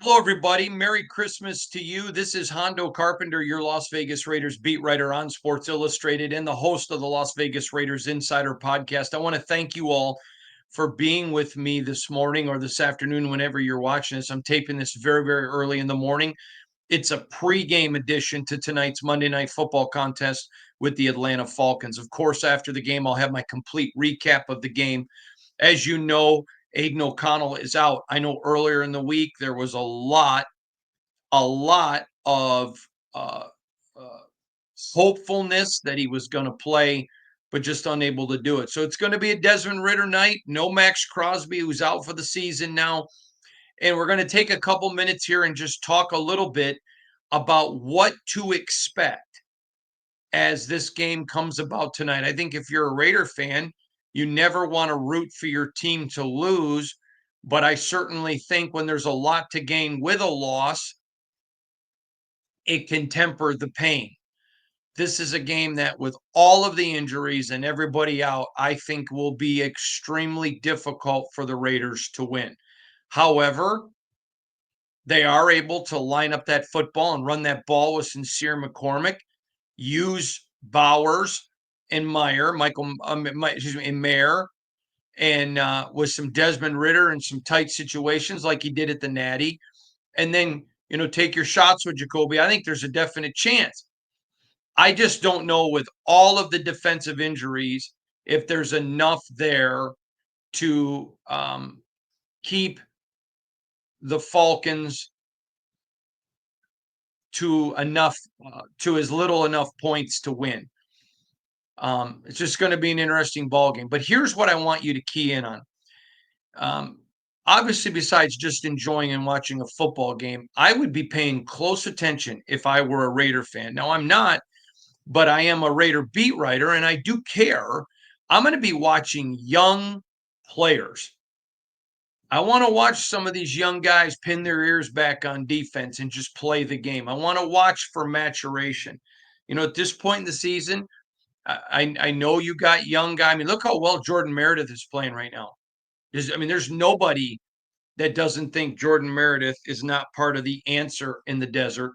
Hello, everybody. Merry Christmas to you. This is Hondo Carpenter, your Las Vegas Raiders beat writer on Sports Illustrated and the host of the Las Vegas Raiders Insider Podcast. I want to thank you all for being with me this morning or this afternoon, whenever you're watching this. I'm taping this very, very early in the morning. It's a pregame edition to tonight's Monday Night Football contest with the Atlanta Falcons. Of course, after the game, I'll have my complete recap of the game. As you know, Aiden O'Connell is out. I know earlier in the week there was a lot of uh, uh, hopefulness that he was going to play, but just unable to do it. So it's going to be a Desmond Ritter night. No Max Crosby, who's out for the season now. And we're going to take a couple minutes here and just talk a little bit about what to expect as this game comes about tonight. I think if you're a Raider fan, you never want to root for your team to lose. But I certainly think when there's a lot to gain with a loss, it can temper the pain. This is a game that, with all of the injuries and everybody out, I think will be extremely difficult for the Raiders to win. However, they are able to line up that football and run that ball with Sincere McCormick, use Bowers and Mayer, and with some Desmond Ritter and some tight situations like he did at the Natty, and then take your shots with Jacoby. I think there's a definite chance. I just don't know, with all of the defensive injuries, if there's enough there to keep the Falcons to as little enough points to win. It's just going to be an interesting ball game. But here's what I want you to key in on. Obviously, besides just enjoying and watching a football game, I would be paying close attention if I were a Raider fan. Now, I'm not, but I am a Raider beat writer, and I do care. I'm going to be watching young players. I want to watch some of these young guys pin their ears back on defense and just play the game. I want to watch for maturation. At this point in the season, I know you got young guy. I mean, look how well Jordan Meredith is playing right now. There's nobody that doesn't think Jordan Meredith is not part of the answer in the desert,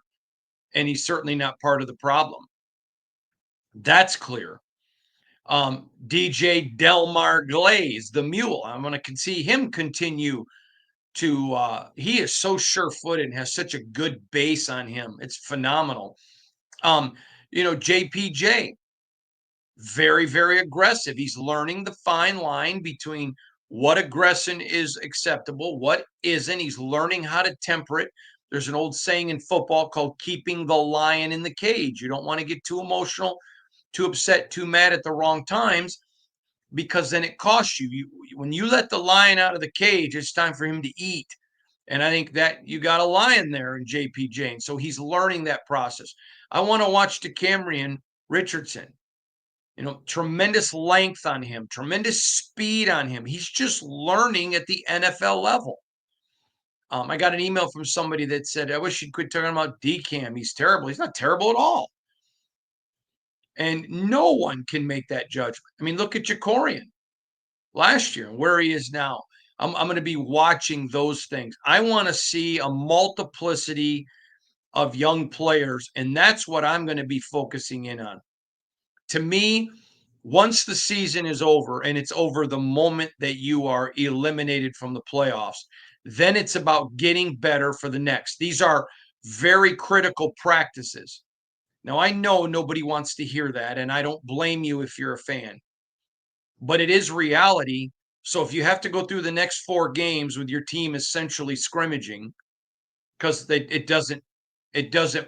and he's certainly not part of the problem. That's clear. DJ Delmar Glaze, the mule, I'm going to see him continue to. He is so sure-footed and has such a good base on him. It's phenomenal. JPJ, very, very aggressive. He's learning the fine line between what aggression is acceptable, what isn't. He's learning how to temper it. There's an old saying in football called keeping the lion in the cage. You don't want to get too emotional, too upset, too mad at the wrong times, because then it costs you. When you let the lion out of the cage, it's time for him to eat. And I think that you got a lion there in JPJ. And so he's learning that process. I want to watch DeCamerion Richardson. Tremendous length on him, tremendous speed on him. He's just learning at the NFL level. I got an email from somebody that said, I wish you'd quit talking about DCAM. He's terrible. He's not terrible at all. And no one can make that judgment. I mean, look at Jacorian last year and where he is now. I'm going to be watching those things. I want to see a multiplicity of young players, and that's what I'm going to be focusing in on. To me, once the season is over, and it's over the moment that you are eliminated from the playoffs, then it's about getting better for the next. These are very critical practices. Now, I know nobody wants to hear that, and I don't blame you if you're a fan, but it is reality. So if you have to go through the next 4 games with your team essentially scrimmaging, because it doesn't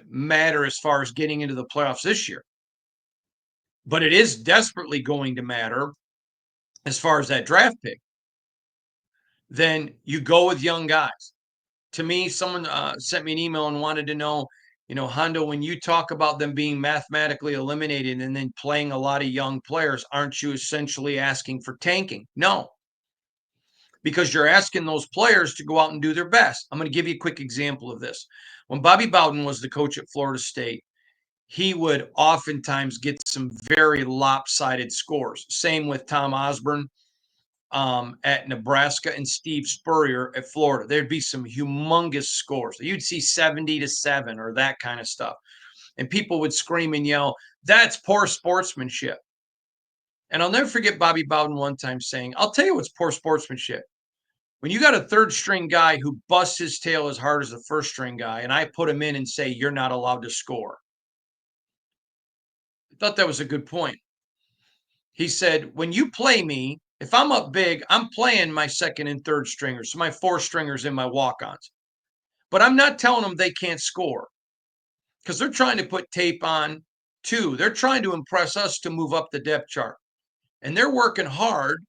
matter as far as getting into the playoffs this year. But it is desperately going to matter as far as that draft pick. Then you go with young guys. To me, someone sent me an email and wanted to know, Hondo, when you talk about them being mathematically eliminated and then playing a lot of young players, aren't you essentially asking for tanking? No, because you're asking those players to go out and do their best. I'm going to give you a quick example of this. When Bobby Bowden was the coach at Florida State, he would oftentimes get some very lopsided scores. Same with Tom Osborne. at Nebraska and Steve Spurrier at Florida. There'd be some humongous scores. You'd see 70-7 or that kind of stuff. And people would scream and yell, "That's poor sportsmanship." And I'll never forget Bobby Bowden one time saying, "I'll tell you what's poor sportsmanship. When you got a third string guy who busts his tail as hard as the first string guy, and I put him in and say, you're not allowed to score." I thought that was a good point. He said, when you play me, if I'm up big, I'm playing my second and third stringers, so my four stringers and my walk-ons. But I'm not telling them they can't score because they're trying to put tape on too. They're trying to impress us to move up the depth chart. And they're working hard.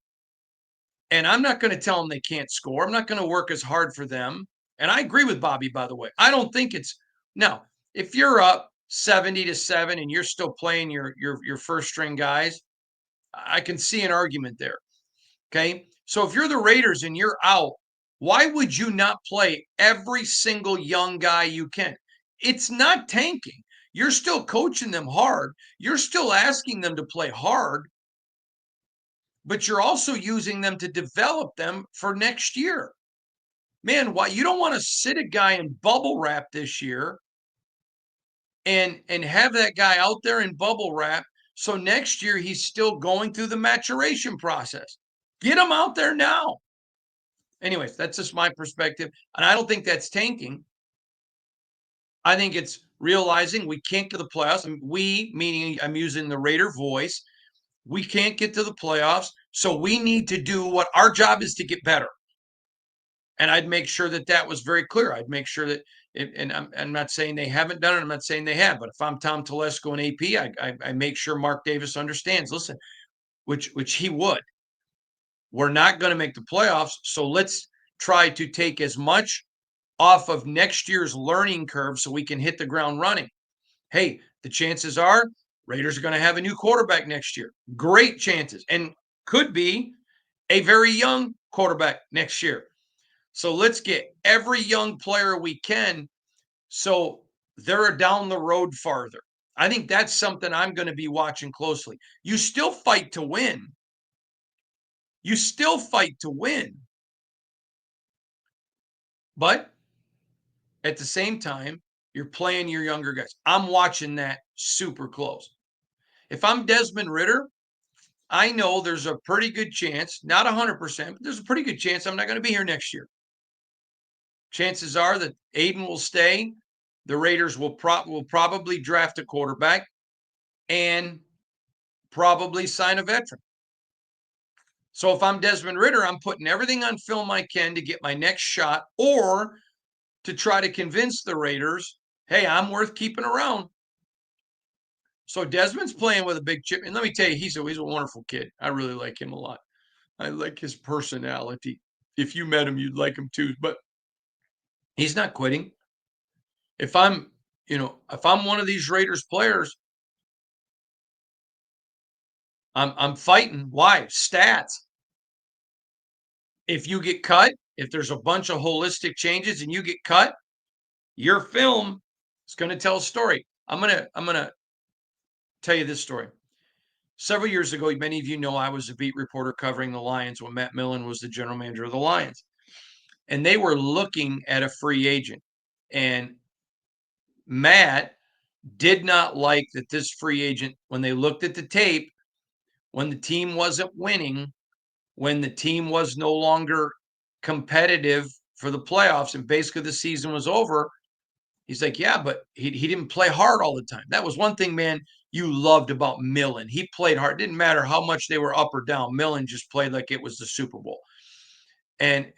And I'm not going to tell them they can't score. I'm not going to work as hard for them. And I agree with Bobby, by the way. I don't think it's now, if you're up 70-7 and you're still playing your first string guys, I can see an argument there. Okay. So if you're the Raiders and you're out, why would you not play every single young guy you can? It's not tanking. You're still coaching them hard. You're still asking them to play hard, but you're also using them to develop them for next year. Man, why you don't want to sit a guy in bubble wrap this year and have that guy out there in bubble wrap so next year he's still going through the maturation process. Get him out there now. Anyways, that's just my perspective. And I don't think that's tanking. I think it's realizing we can't get to the playoffs. We, meaning I'm using the Raider voice, we can't get to the playoffs. So we need to do what our job is to get better. And I'd make sure that that was very clear. I'd make sure that, and I'm not saying they haven't done it. I'm not saying they have, but if I'm Tom Telesco and AP, I make sure Mark Davis understands, listen, which he would. We're not going to make the playoffs. So let's try to take as much off of next year's learning curve so we can hit the ground running. Hey, the chances are Raiders are going to have a new quarterback next year. Great chances. And could be a very young quarterback next year. So let's get every young player we can so they're down the road farther. I think that's something I'm going to be watching closely. You still fight to win. You still fight to win. But at the same time, you're playing your younger guys. I'm watching that super close. If I'm Desmond Ridder, I know there's a pretty good chance, not 100%, but there's a pretty good chance I'm not going to be here next year. Chances are that Aiden will stay. The Raiders will probably draft a quarterback and probably sign a veteran. So if I'm Desmond Ridder, I'm putting everything on film I can to get my next shot or to try to convince the Raiders, hey, I'm worth keeping around. So Desmond's playing with a big chip. And let me tell you, he's a wonderful kid. I really like him a lot. I like his personality. If you met him, you'd like him too. But he's not quitting. If I'm one of these Raiders players, I'm fighting. Why? Stats. If you get cut, if there's a bunch of holistic changes and you get cut, your film is going to tell a story. I'm gonna tell you this story. Several years ago, many of you know I was a beat reporter covering the Lions when Matt Millen was the general manager of the Lions. And they were looking at a free agent. And Matt did not like that this free agent, when they looked at the tape, when the team wasn't winning, when the team was no longer competitive for the playoffs and basically the season was over, he's like, yeah, but he didn't play hard all the time. That was one thing, man, you loved about Millen. He played hard. It didn't matter how much they were up or down. Millen just played like it was the Super Bowl. And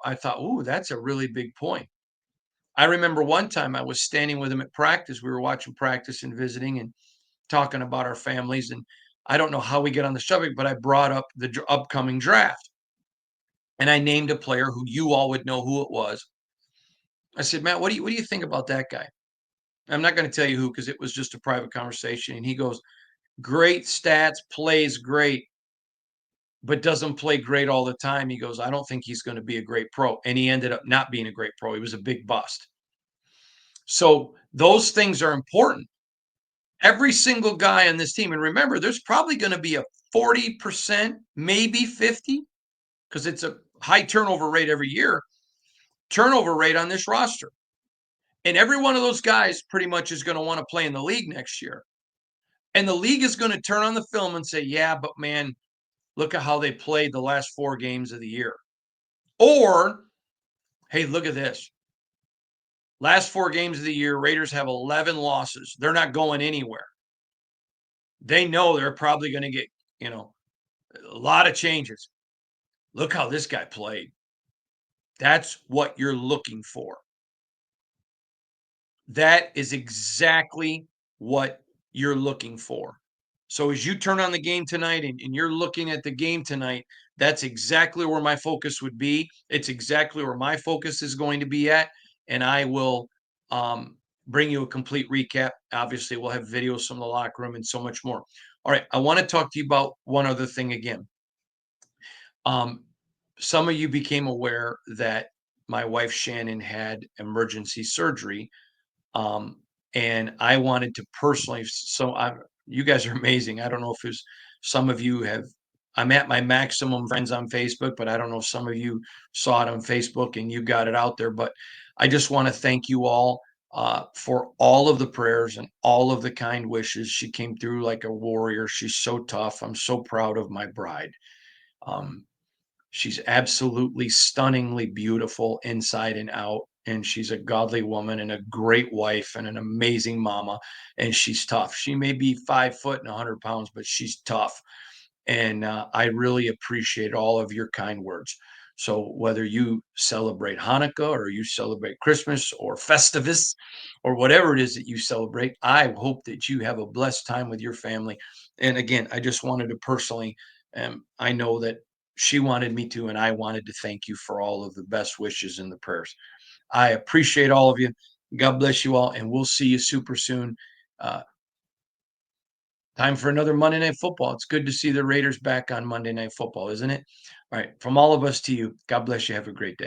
I thought, ooh, that's a really big point. I remember one time I was standing with him at practice. We were watching practice and visiting and talking about our families. And I don't know how we get on the subject, but I brought up the upcoming draft. And I named a player who you all would know who it was. I said, Matt, what do you think about that guy? I'm not going to tell you who because it was just a private conversation. And he goes, great stats, plays great, but doesn't play great all the time. He goes, I don't think he's going to be a great pro. And he ended up not being a great pro. He was a big bust. So those things are important. Every single guy on this team, and remember, there's probably going to be a 40%, maybe 50 because it's a high turnover rate every year, turnover rate on this roster. And every one of those guys pretty much is going to want to play in the league next year. And the league is going to turn on the film and say, yeah, but man, look at how they played the last 4 games of the year. Or, hey, look at this. Last 4 games of the year, Raiders have 11 losses. They're not going anywhere. They know they're probably going to get, a lot of changes. Look how this guy played. That's what you're looking for. That is exactly what you're looking for. So as you turn on the game tonight and you're looking at the game tonight, that's exactly where my focus would be. It's exactly where my focus is going to be at. And I will bring you a complete recap. Obviously, we'll have videos from the locker room and so much more. All right. I want to talk to you about one other thing again. Some of you became aware that my wife Shannon had emergency surgery, and I wanted to personally. You guys are amazing. I don't know if there's some of you have. I'm at my maximum friends on Facebook, but I don't know if some of you saw it on Facebook and you got it out there. But I just want to thank you all for all of the prayers and all of the kind wishes. She came through like a warrior. She's so tough. I'm so proud of my bride. Um, She's absolutely stunningly beautiful inside and out. And she's a godly woman and a great wife and an amazing mama. And she's tough. She may be 5 foot and 100 pounds, but she's tough. And I really appreciate all of your kind words. So whether you celebrate Hanukkah or you celebrate Christmas or Festivus or whatever it is that you celebrate, I hope that you have a blessed time with your family. And again, I just wanted to personally, I know that she wanted me to, and I wanted to thank you for all of the best wishes and the prayers. I appreciate all of you. God bless you all, and we'll see you super soon. Uh, Time for another Monday Night Football. It's good to see the Raiders back on Monday Night Football, isn't it? All right. From all of us to you, God bless you. Have a great day.